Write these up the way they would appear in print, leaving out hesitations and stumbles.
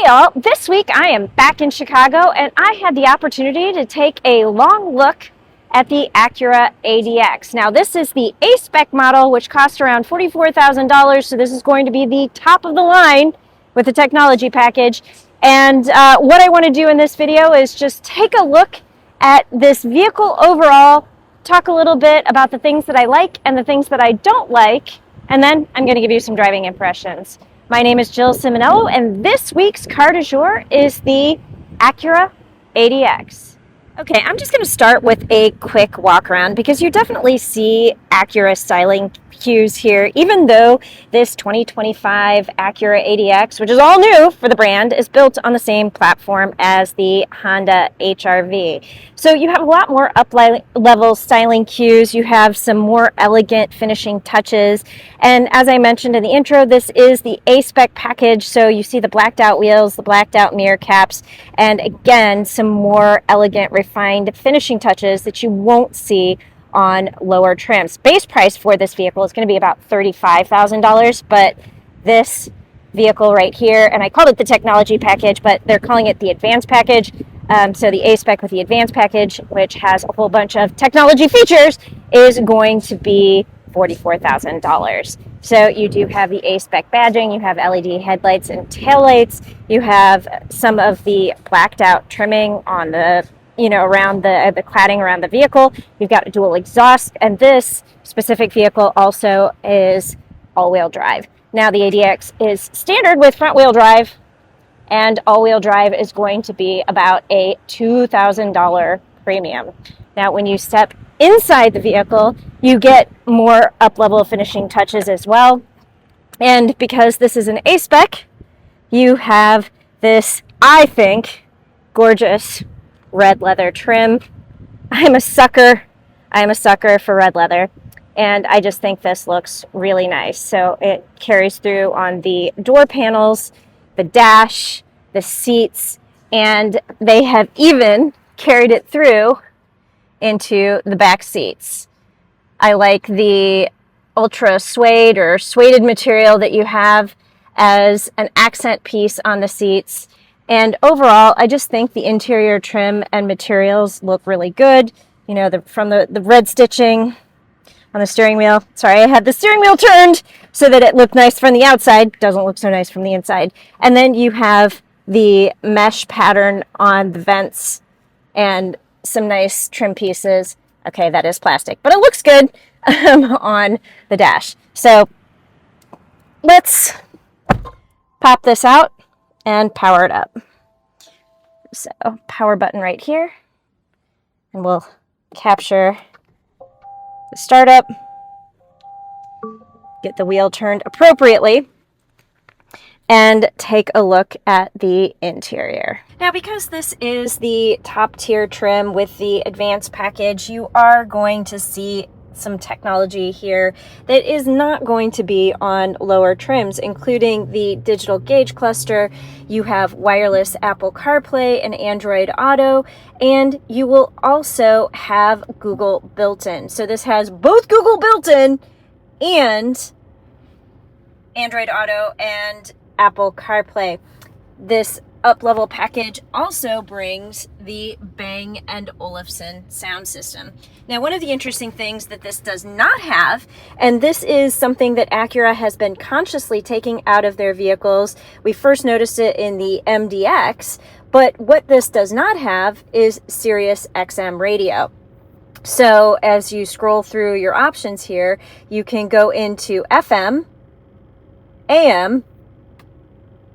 y'all, this week I am back in Chicago and I had the opportunity to take a long look at the Acura ADX. Now this is the A-Spec model, which costs around $44,000, so this is going to be the top of the line with the technology package. And what I want to do in this video is just take a look at this vehicle overall, talk a little bit about the things that I like and the things that I don't like, and then I'm going to give you some driving impressions. My name is Jill Ciminillo, and this week's car du jour is the Acura ADX. Okay, I'm just going to start with a quick walk around because you definitely see Acura styling cues here, even though this 2025 Acura ADX, which is all new for the brand, is built on the same platform as the Honda HR-V. So you have a lot more up-level styling cues, you have some more elegant finishing touches, and as I mentioned in the intro, this is the A-Spec package, so you see the blacked out wheels, the blacked out mirror caps, and again, some more elegant, refined finishing touches that you won't see on lower trims. Base price for this vehicle is going to be about $35,000, but this vehicle right here, and I called it the technology package, but they're calling it the advanced package. So the A-Spec with the advanced package, which has a whole bunch of technology features, is going to be $44,000. So you do have the A-Spec badging, you have LED headlights and taillights, you have some of the blacked out trimming on the around the cladding around the vehicle. You've got a dual exhaust, and this specific vehicle also is all-wheel drive. Now the ADX is standard with front-wheel drive, and all-wheel drive is going to be about a $2,000 premium. Now when you step inside the vehicle, you get more up-level finishing touches as well. And because this is an A-Spec, you have this, I think, gorgeous red leather trim. I'm a sucker for red leather, and I just think this looks really nice. So it carries through on the door panels, the dash, the seats, and they have even carried it through into the back seats. I like the ultra suede or suede material that you have as an accent piece on the seats. And overall, I just think the interior trim and materials look really good. You know, from the red stitching on the steering wheel. Sorry, I had the steering wheel turned so that it looked nice from the outside. Doesn't look so nice from the inside. And then you have the mesh pattern on the vents and some nice trim pieces. Okay, that is plastic, but it looks good on the dash. So let's pop this out and power it up. So power button right here, and we'll capture the startup, get the wheel turned appropriately, and take a look at the interior. Now, because this is the top tier trim with the advanced package, you are going to see some technology here that is not going to be on lower trims, including the digital gauge cluster. You have wireless Apple CarPlay and Android Auto, and you will also have Google built-in. So this has both Google built-in and Android Auto and Apple CarPlay. This up-level package also brings the Bang & Olufsen sound system. Now, one of the interesting things that this does not have, and this is something that Acura has been consciously taking out of their vehicles. We first noticed it in the MDX, but what this does not have is Sirius XM radio. So as you scroll through your options here, you can go into FM, AM,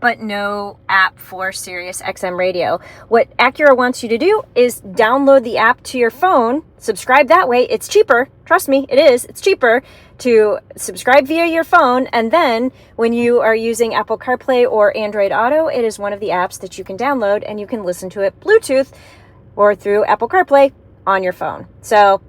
but no app for Sirius XM radio. What Acura wants you to do is download the app to your phone, subscribe that way. It's cheaper. Trust me, it is. It's cheaper to subscribe via your phone, and then when you are using Apple CarPlay or Android Auto, it is one of the apps that you can download, and you can listen to it Bluetooth or through Apple CarPlay on your phone. So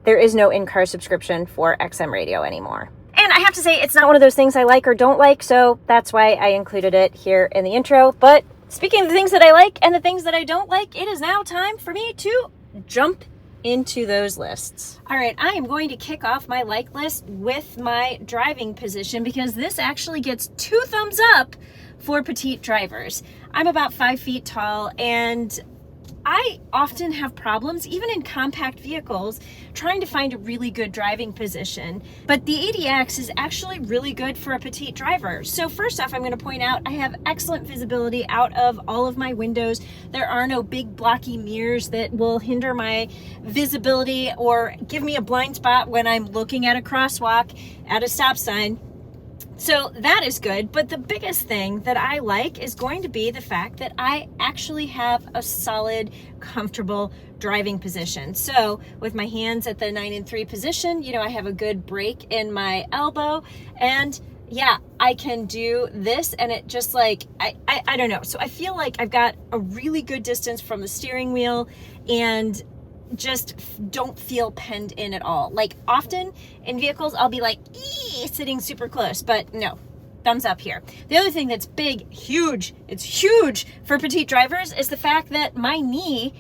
there is no in-car subscription for XM radio anymore. And I have to say, it's not one of those things I like or don't like, so that's why I included it here in the intro. But speaking of the things that I like and the things that I don't like, it is now time for me to jump into those lists. All right, I am going to kick off my like list with my driving position because this actually gets 2 thumbs up for petite drivers. I'm about 5 feet tall, and I often have problems, even in compact vehicles, trying to find a really good driving position. But the ADX is actually really good for a petite driver. So first off, I'm going to point out I have excellent visibility out of all of my windows. There are no big blocky mirrors that will hinder my visibility or give me a blind spot when I'm looking at a crosswalk at a stop sign. So that is good, but the biggest thing that I like is going to be the fact that I actually have a solid, comfortable driving position. So with my hands at the 9-3 position, you know, I have a good break in my elbow, and yeah, I can do this, and it just like, I don't know. So I feel like I've got a really good distance from the steering wheel, and just don't feel penned in at all. Like often in vehicles, I'll be like, sitting super close, but no, thumbs up here. The other thing that's big, huge, it's huge for petite drivers is the fact that my knee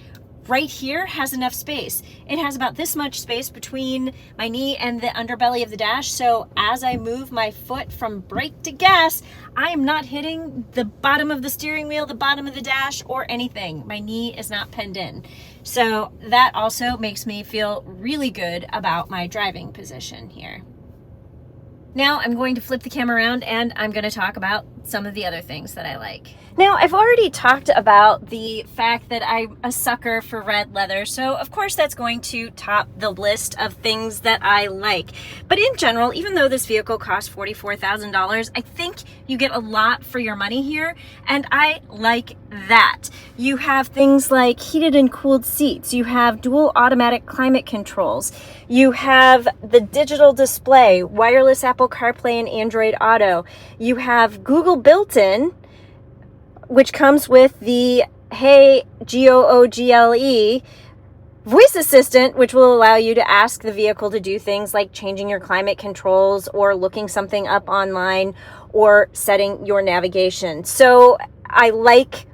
right here has enough space. It has about this much space between my knee and the underbelly of the dash. So as I move my foot from brake to gas, I am not hitting the bottom of the steering wheel, the bottom of the dash, or anything. My knee is not penned in. So that also makes me feel really good about my driving position here. Now I'm going to flip the camera around, and I'm going to talk about some of the other things that I like. Now, I've already talked about the fact that I'm a sucker for red leather, so of course that's going to top the list of things that I like. But in general, even though this vehicle costs $44,000, I think you get a lot for your money here, and I like that. You have things like heated and cooled seats, you have dual automatic climate controls, you have the digital display, wireless Apple CarPlay and Android Auto, you have Google built-in, which comes with the Hey Google voice assistant, which will allow you to ask the vehicle to do things like changing your climate controls or looking something up online or setting your navigation. So I like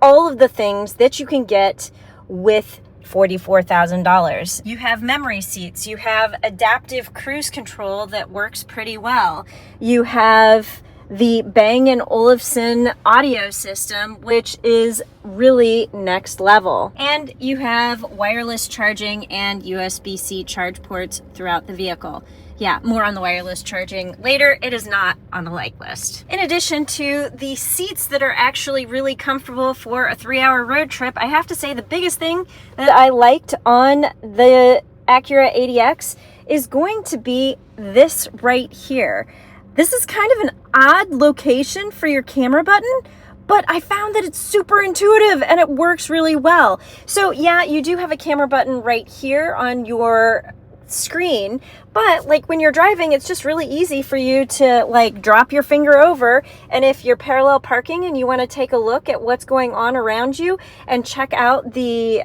all of the things that you can get with $44,000. You have memory seats, you have adaptive cruise control that works pretty well. You have the Bang & Olufsen audio system, which is really next level. And you have wireless charging and USB-C charge ports throughout the vehicle. Yeah, more on the wireless charging later. It is not on the like list. In addition to the seats that are actually really comfortable for a 3-hour road trip, I have to say the biggest thing that I liked on the Acura ADX is going to be this right here. This is kind of an odd location for your camera button, but I found that it's super intuitive and it works really well. So yeah, you do have a camera button right here on your screen, but like when you're driving, it's just really easy for you to like drop your finger over, and if you're parallel parking and you want to take a look at what's going on around you and check out the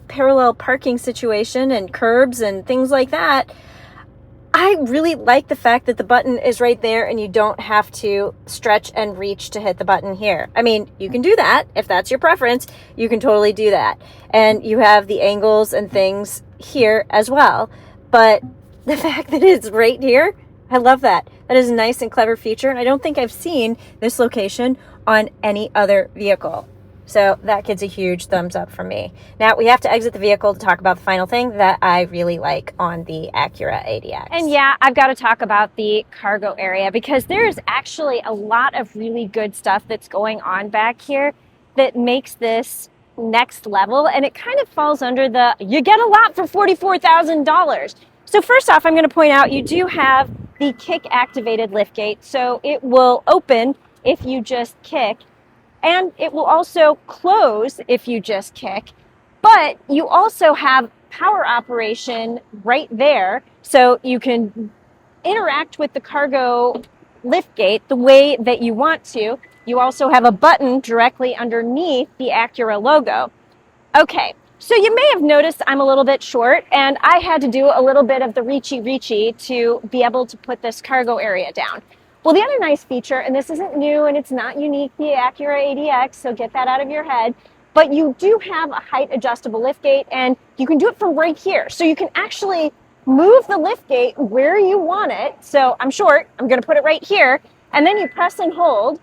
parallel parking situation and curbs and things like that, I really like the fact that the button is right there and you don't have to stretch and reach to hit the button here. I mean, you can do that if that's your preference. You can totally do that. And you have the angles and things here as well. But the fact that it's right here, I love that. That is a nice and clever feature. And I don't think I've seen this location on any other vehicle. So that gets a huge thumbs up from me. Now we have to exit the vehicle to talk about the final thing that I really like on the Acura ADX. And yeah, I've got to talk about the cargo area, because there's actually a lot of really good stuff that's going on back here that makes this next level. And it kind of falls under the, you get a lot for $44,000. So first off, I'm going to point out you do have the kick activated liftgate. So it will open if you just kick, and it will also close if you just kick, but you also have power operation right there, so you can interact with the cargo liftgate the way that you want to. You also have a button directly underneath the Acura logo. Okay, so you may have noticed I'm a little bit short, and I had to do a little bit of the reachy to be able to put this cargo area down. Well, the other nice feature, and this isn't new and it's not unique to the Acura ADX, so get that out of your head, but you do have a height adjustable liftgate, and you can do it from right here. So you can actually move the liftgate where you want it. So I'm short, I'm going to put it right here, and then you press and hold,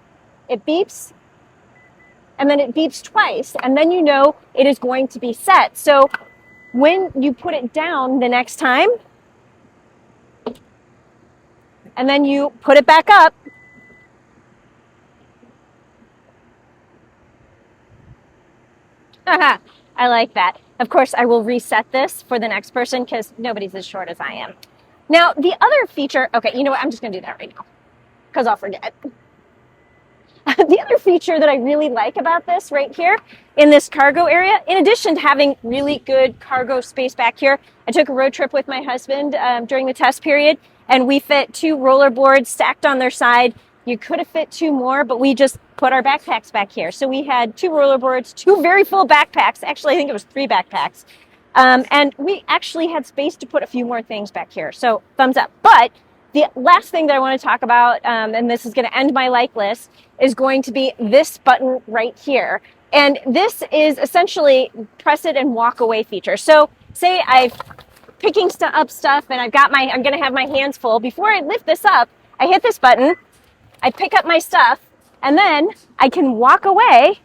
it beeps, and then it beeps twice, and then you know it is going to be set. So when you put it down the next time, and then you put it back up, I like that. Of course, I will reset this for the next person because nobody's as short as I am. Now, the other feature, okay, you know what? I'm just going to do that right now because I'll forget. The other feature that I really like about this right here in this cargo area, in addition to having really good cargo space back here, I took a road trip with my husband during the test period, and we fit 2 roller boards stacked on their side. You could have fit 2 more, but we just put our backpacks back here. So we had 2 roller boards, 2 very full backpacks. Actually, I think it was 3 backpacks. And we actually had space to put a few more things back here. So thumbs up. But the last thing that I want to talk about, and this is going to end my like list, is going to be this button right here. And this is essentially press it and walk away feature. So say I'm picking up stuff and I'm going to have my hands full. Before I lift this up, I hit this button, I pick up my stuff, and then I can walk away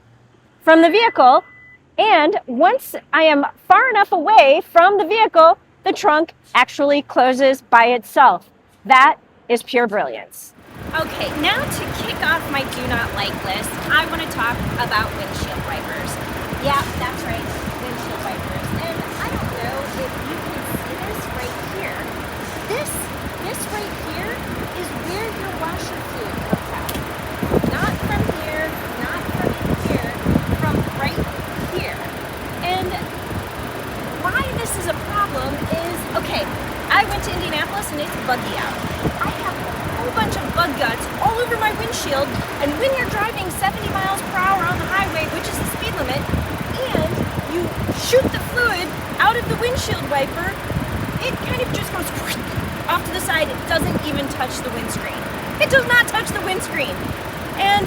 from the vehicle. And once I am far enough away from the vehicle, the trunk actually closes by itself. That is pure brilliance. Okay, now to kick off my do not like list, I want to talk about windshield wipers. Yeah, that's right, windshield wipers. And I don't know if you can see this right here. This right here is where your washer fluid comes out. Not from here, not from here, from right here. And why this is a problem is, okay, I went to Indianapolis and it's buggy out. I have a whole bunch of bug guts all over my windshield, and when you're driving 70 miles per hour on the highway, which is the speed limit, and you shoot the fluid out of the windshield wiper, it kind of just goes off to the side. It doesn't even touch the windscreen. It does not touch the windscreen. And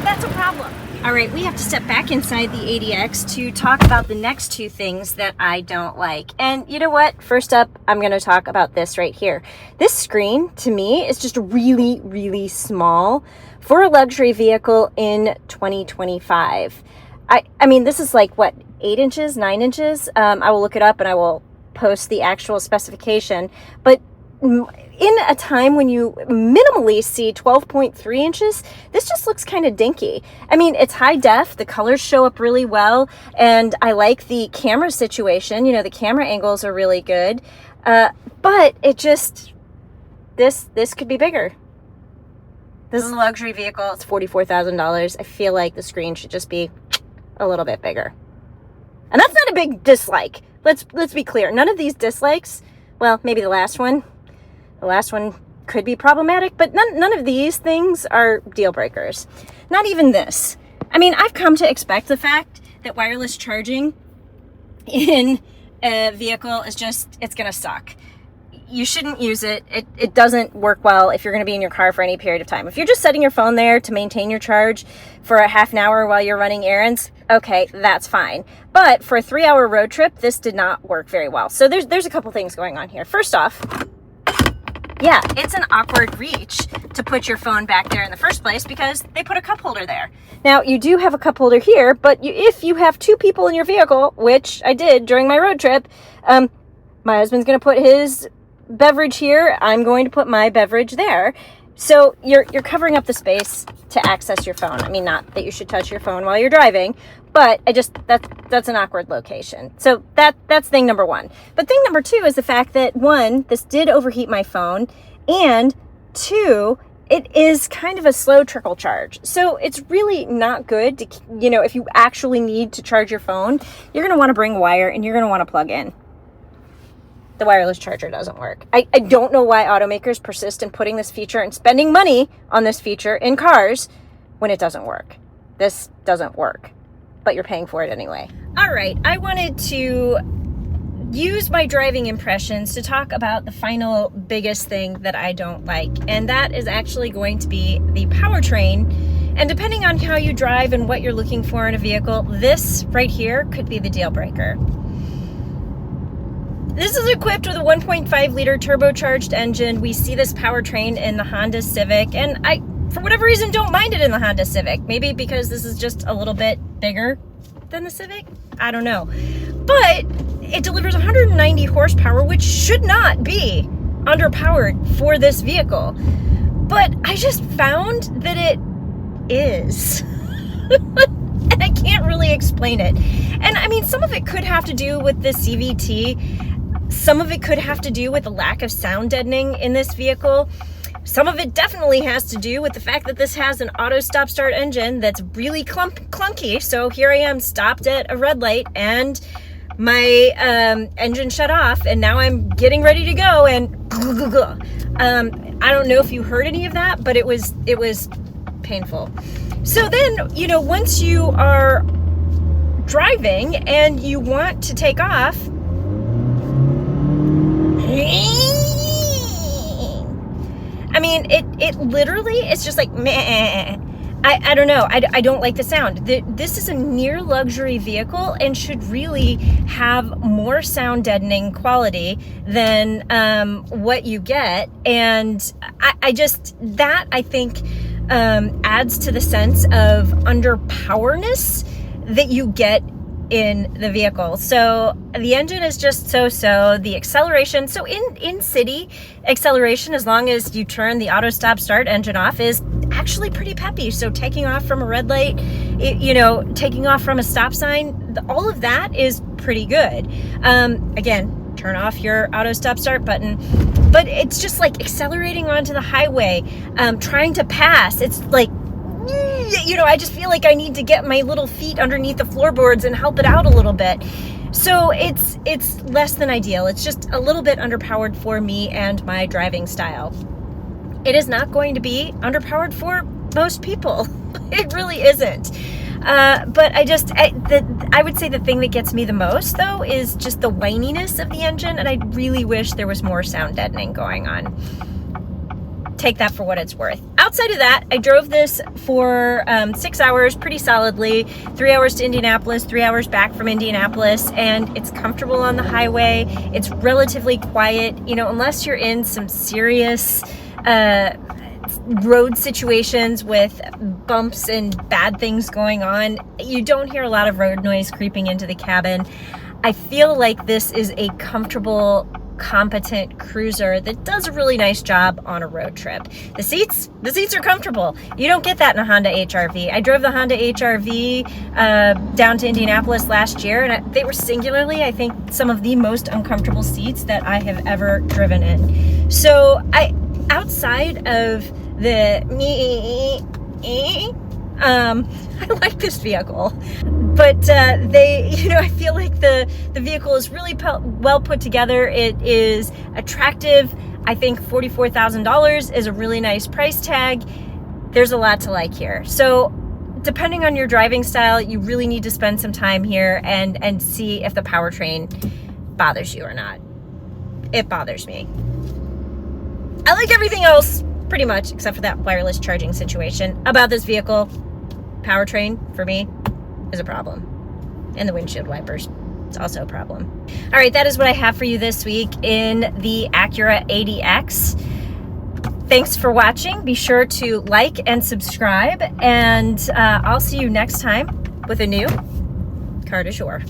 that's a problem. All right, we have to step back inside the ADX to talk about the next 2 things that I don't like. And you know what? First up, I'm going to talk about this right here. This screen, to me, is just really, really small for a luxury vehicle in 2025. I mean, this is like, what, 8 inches, 9 inches? I will look it up and I will post the actual specification. But in a time when you minimally see 12.3 inches, this just looks kind of dinky. I mean, it's high def, the colors show up really well, and I like the camera situation. You know, the camera angles are really good, but it just, this could be bigger. This is a luxury vehicle, it's $44,000. I feel like the screen should just be a little bit bigger. And that's not a big dislike. Let's be clear. None of these dislikes, well, maybe the last one could be problematic, but none of these things are deal breakers. Not even this. I mean, I've come to expect the fact that wireless charging in a vehicle is just, it's going to suck. You shouldn't use it. It doesn't work well if you're going to be in your car for any period of time. If you're just setting your phone there to maintain your charge for a half an hour while you're running errands, okay, that's fine. But for a 3-hour road trip, this did not work very well. So there's a couple things going on here. First off, yeah, it's an awkward reach to put your phone back there in the first place because they put a cup holder there. Now, you do have a cup holder here, but if you have 2 people in your vehicle, which I did during my road trip, my husband's going to put his beverage here. I'm going to put my beverage there. So you're covering up the space to access your phone. I mean, not that you should touch your phone while you're driving, but that's an awkward location. So that's thing number 1. But thing number 2 is the fact that 1, this did overheat my phone, and 2, it is kind of a slow trickle charge. So it's really not good to, you know, if you actually need to charge your phone, you're going to want to bring a wire and you're going to want to plug in. The wireless charger doesn't work. I don't know why automakers persist in putting this feature and spending money on this feature in cars when it doesn't work. This doesn't work, but you're paying for it anyway. All right, I wanted to use my driving impressions to talk about the final biggest thing that I don't like, and that is actually going to be the powertrain. And depending on how you drive and what you're looking for in a vehicle, this right here could be the deal breaker. This is equipped with a 1.5 liter turbocharged engine. We see this powertrain in the Honda Civic, and for whatever reason, don't mind it in the Honda Civic. Maybe because this is just a little bit bigger than the Civic. I don't know. But it delivers 190 horsepower, which should not be underpowered for this vehicle. But I just found that it is. And I can't really explain it. And I mean, some of it could have to do with the CVT. Some of it could have to do with the lack of sound deadening in this vehicle. Some of it definitely has to do with the fact that this has an auto stop start engine that's really clunky. So here I am stopped at a red light and my engine shut off, and now I'm getting ready to go, and I don't know if you heard any of that, but it was painful. So then, you know, once you are driving and you want to take off, I mean, it literally, it's just like, meh. I don't know. I don't like the sound. This is a near luxury vehicle and should really have more sound deadening quality than what you get. And I think adds to the sense of underpowerness that you get in the vehicle. So the engine is just so-so. The acceleration, so in city acceleration, as long as you turn the auto stop start engine off, is actually pretty peppy. So taking off from a red light, taking off from a stop sign, all of that is pretty good. Again, turn off your auto stop start button, but it's just like accelerating onto the highway, trying to pass. It's like, I just feel like I need to get my little feet underneath the floorboards and help it out a little bit. So it's less than ideal. It's just a little bit underpowered for me and my driving style. It is not going to be underpowered for most people. It really isn't. But I would say the thing that gets me the most, though, is just the whininess of the engine, and I really wish there was more sound deadening going on. Take that for what it's worth. Outside of that, I drove this for 6 hours pretty solidly, 3 hours to Indianapolis, 3 hours back from Indianapolis, and it's comfortable on the highway. It's relatively quiet, unless you're in some serious road situations with bumps and bad things going on. You don't hear a lot of road noise creeping into the cabin. I feel like this is a comfortable, competent cruiser that does a really nice job on a road trip. The seats are comfortable. You don't get that in a Honda HR-V. I drove the Honda HR-V down to Indianapolis last year, and they were singularly, I think, some of the most uncomfortable seats that I have ever driven in. So outside of the I like this vehicle, but I feel like the vehicle is really well put together. It is attractive. I think $44,000 is a really nice price tag. There's a lot to like here. So depending on your driving style, you really need to spend some time here and see if the powertrain bothers you or not. It bothers me. I like everything else pretty much except for that wireless charging situation about this vehicle. Powertrain, for me, is a problem. And the windshield wipers, it's also a problem. All right, that is what I have for you this week in the Acura ADX. Thanks for watching. Be sure to like and subscribe, and I'll see you next time with a new car du jour.